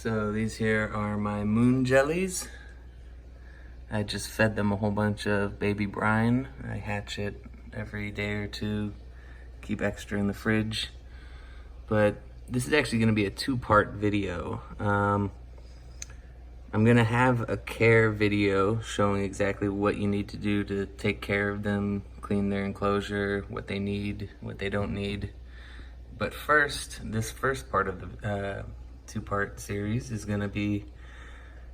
So these here are my Moon Jellies. I just fed them a whole bunch of baby brine. I hatch it every day or two, keep extra in the fridge. But this is actually gonna be a two-part video. I'm gonna have a care video showing exactly what you need to do to take care of them, clean their enclosure, what they need, what they don't need. But first, this first part of the two-part series is gonna be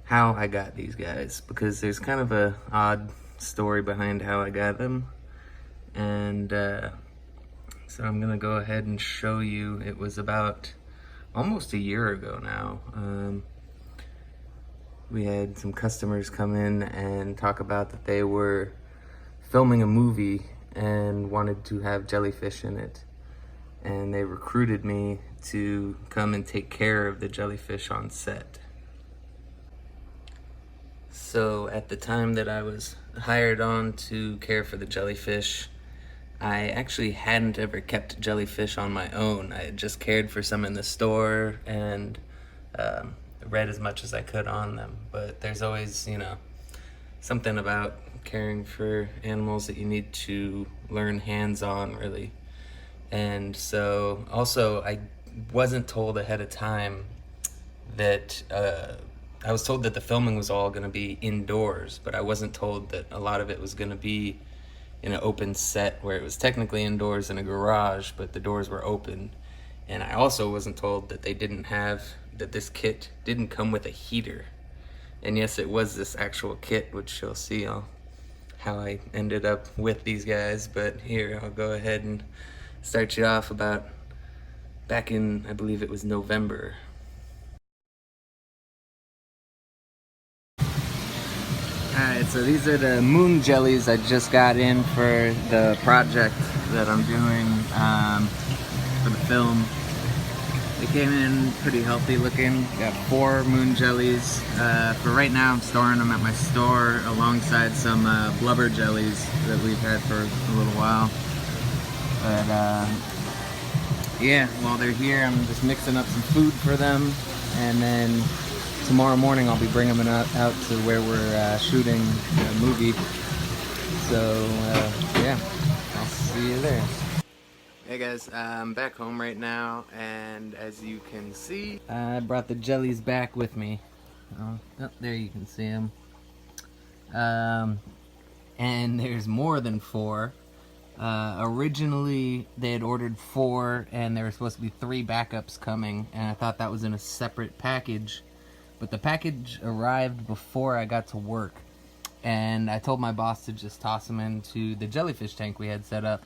how I got these guys, because there's kind of a odd story behind how I got them. And so I'm gonna go ahead and show you. It was about almost a year ago now. We had some customers come in and talk about that they were filming a movie and wanted to have jellyfish in it. And they recruited me to come and take care of the jellyfish on set. So at the time that I was hired on to care for the jellyfish, I actually hadn't ever kept jellyfish on my own. I had just cared for some in the store and read as much as I could on them. But there's always, something about caring for animals that you need to learn hands-on, really. And so also I wasn't told ahead of time that I was told that the filming was all going to be indoors, but I wasn't told that a lot of it was going to be in an open set where it was technically indoors in a garage, but the doors were open. And I also wasn't told that that this kit didn't come with a heater. And yes, it was this actual kit, which you'll see how I ended up with these guys. But here, I'll go ahead and start you off about back in, I believe it was November. Alright, so these are the Moon Jellies I just got in for the project that I'm doing for the film. They came in pretty healthy looking. Got 4 Moon Jellies. For right now, I'm storing them at my store alongside some blubber jellies that we've had for a little while. But yeah, while they're here, I'm just mixing up some food for them, and then tomorrow morning I'll be bringing them out to where we're shooting the movie. So yeah, I'll see you there. Hey guys, I'm back home right now, and as you can see, I brought the jellies back with me. Oh, there you can see them. And there's more than 4. Originally they had ordered 4, and there were supposed to be 3 backups coming, and I thought that was in a separate package. But the package arrived before I got to work, and I told my boss to just toss them into the jellyfish tank we had set up.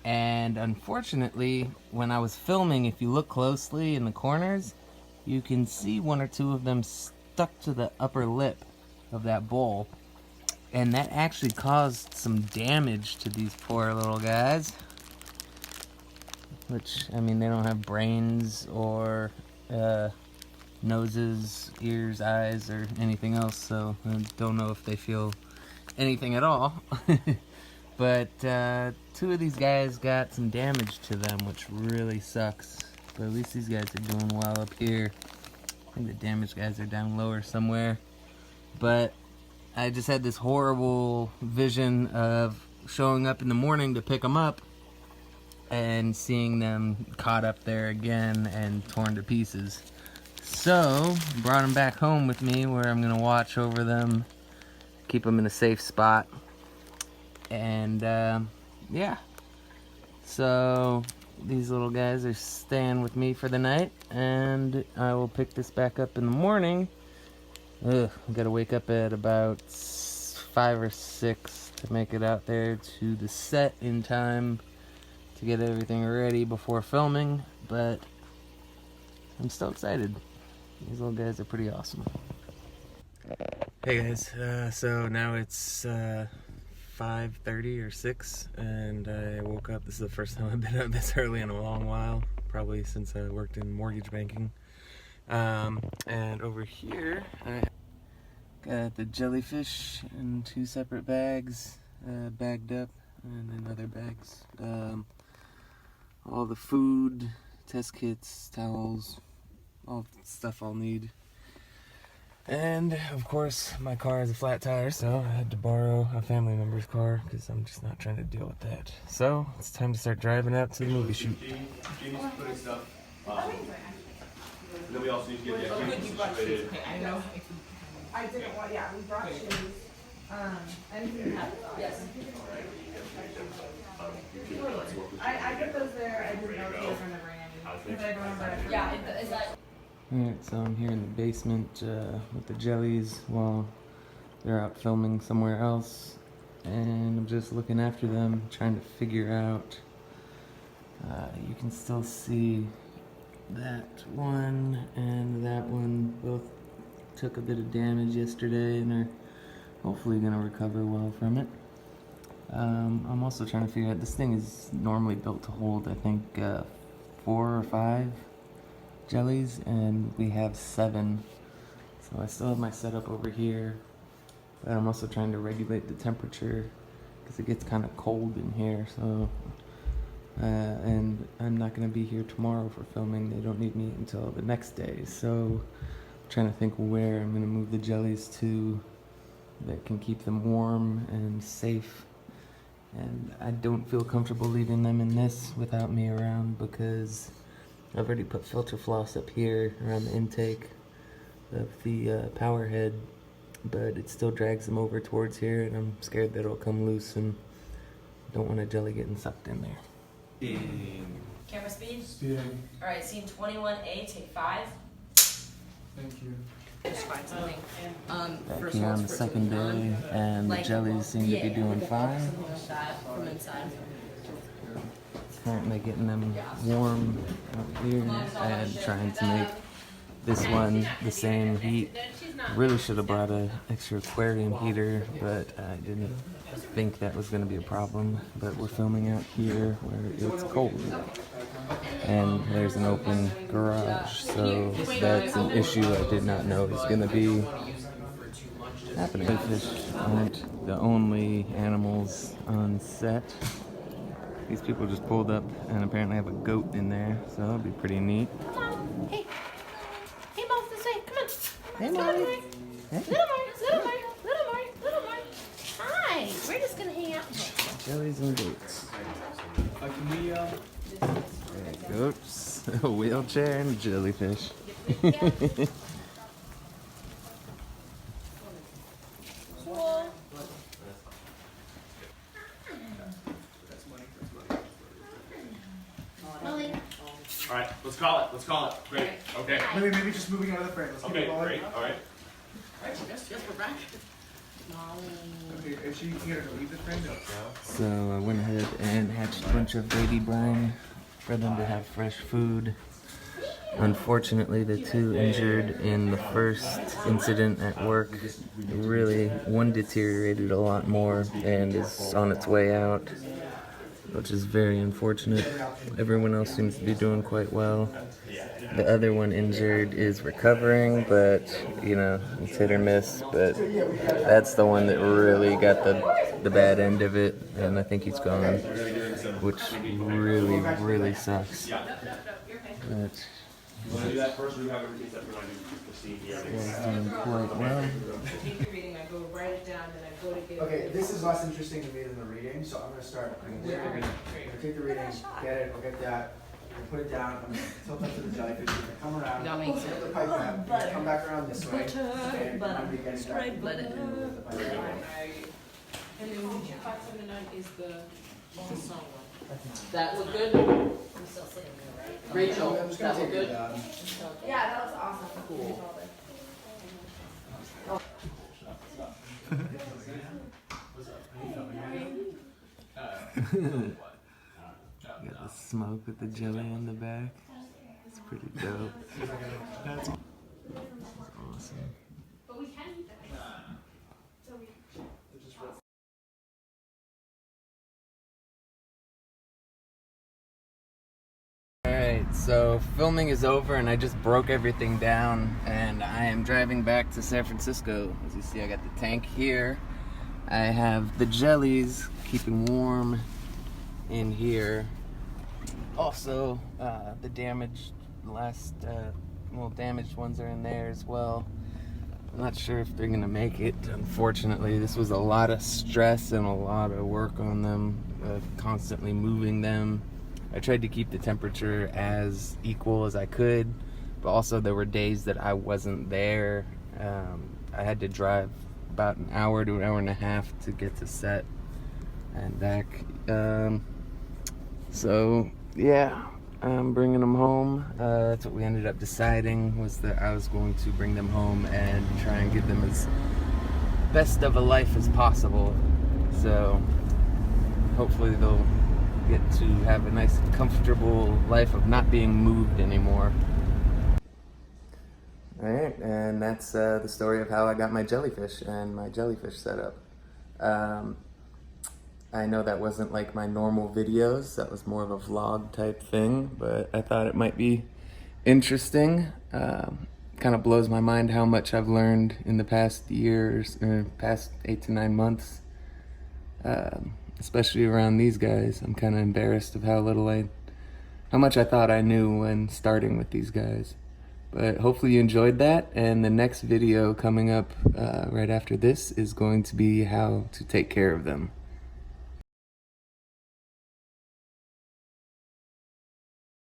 And unfortunately, when I was filming, if you look closely in the corners, you can see 1 or 2 of them stuck to the upper lip of that bowl. And that actually caused some damage to these poor little guys. Which, I mean, they don't have brains or noses, ears, eyes, or anything else, so I don't know if they feel anything at all. But 2 of these guys got some damage to them, which really sucks. But at least these guys are doing well up here. I think the damaged guys are down lower somewhere. But I just had this horrible vision of showing up in the morning to pick them up and seeing them caught up there again and torn to pieces. So, brought them back home with me where I'm going to watch over them, keep them in a safe spot. And yeah, so these little guys are staying with me for the night, and I will pick this back up in the morning. I gotta wake up at about 5 or 6 to make it out there to the set in time to get everything ready before filming, but I'm still excited. These little guys are pretty awesome. Hey guys, so now it's 5:30 or 6, and I woke up. This is the first time I've been up this early in a long while, probably since I worked in mortgage banking. And over here I got the jellyfish in 2 separate bags, bagged up, and in other bags. All the food, test kits, towels, all the stuff I'll need. And of course, my car has a flat tire, so I had to borrow a family member's car because I'm just not trying to deal with that. So it's time to start driving out to the movie shoot. Then we also need to get the activities situated. I know. I didn't want, yeah, we brought shoes. Anything you have? Yes. I did those there. I didn't know if you were going to bring any. Because I remember. Yeah, is that. Alright, so I'm here in the basement with the jellies while they're out filming somewhere else. And I'm just looking after them, trying to figure out. You can still see that one and that one both took a bit of damage yesterday and are hopefully going to recover well from it. I'm also trying to figure out, this thing is normally built to hold I think 4 or 5 jellies, and we have 7, so I still have my setup over here, but I'm also trying to regulate the temperature because it gets kind of cold in here. So and I'm not going to be here tomorrow for filming. They don't need me until the next day, so I'm trying to think where I'm going to move the jellies to that can keep them warm and safe. And I don't feel comfortable leaving them in this without me around because I've already put filter floss up here around the intake of the power head, but it still drags them over towards here, and I'm scared that it'll come loose and don't want a jelly getting sucked in there. Camera speed? Speeding. Alright, scene 21A, take 5. Thank you. Just find something. Back First here one's on the for second something day, and the jellies seem to be doing fine. Something like that from inside. Currently getting them warm up here and trying to make this one the same heat. Really should have brought an extra aquarium heater, but I didn't think that was going to be a problem. But we're filming out here where it's cold. And there's an open garage, so that's an issue I did not know was going to be happening. Jellyfish aren't the only animals on set. These people just pulled up and apparently have a goat in there, so that'll be pretty neat. Come on. Hey. Hey, Mouth, this way. Come on. Hey, Little Molly. Mark. Hey. Little Mark. Little Mark. Little Mark. Little Mark. Hi. We're just going to hang out. Jellies and goats. Can we, Goats, a wheelchair, and a jellyfish. Cool. Molly. Alright, let's call it. Let's call it. Great. Okay. maybe just moving out of the frame. Let's keep Okay, it going. great. Alright. Yes, we're back. Molly. Okay, if she can get her to leave the frame, So I went ahead and hatched a bunch of baby brine for them to have fresh food. Unfortunately, the 2 injured in the first incident at work, really, one deteriorated a lot more and is on its way out, which is very unfortunate. Everyone else seems to be doing quite well. The other one injured is recovering, but, you know, it's hit or miss, but that's the one that really got the bad end of it, and I think he's gone, which really, really sucks. But You want to do that first, or do you have everything set? We want to do the scene here. it's doing quite well. Take the reading, I go write it down, then I go to get it. Okay, this is less interesting to me than the reading, so I'm gonna start. I'm gonna take the reading, get it, I'll get that, and put it down. I'm gonna tilt up to the jellyfish, you're gonna come around, tilt the pipe back, you're gonna come back around this way, and I'm gonna be getting back. And move the pipe back. And then 579 is the song one. That look good? I'm still sitting there, right? Rachel, I'm just gonna that look take it good? down. Yeah, that was awesome. Cool. Got the smoke with the jelly in the back. It's pretty dope. That's awesome. But we can eat that. Alright, so filming is over and I just broke everything down and I am driving back to San Francisco. As you see, I got the tank here. I have the jellies keeping warm in here. Also, the damaged last little damaged ones are in there as well. I'm not sure if they're gonna make it, unfortunately. This was a lot of stress and a lot of work on them, constantly moving them. I tried to keep the temperature as equal as I could, but also there were days that I wasn't there. I had to drive about an hour to an hour and a half to get to set and back. So yeah, I'm bringing them home. That's what we ended up deciding, was that I was going to bring them home and try and give them as best of a life as possible. So hopefully they'll get to have a nice comfortable life of not being moved anymore. Alright, and that's the story of how I got my jellyfish and my jellyfish setup. I know that wasn't like my normal videos, that was more of a vlog type thing, but I thought it might be interesting. Kind of blows my mind how much I've learned in the past years, or past 8 to 9 months, especially around these guys. I'm kind of embarrassed of how much I thought I knew when starting with these guys. But hopefully you enjoyed that, and the next video coming up right after this is going to be how to take care of them.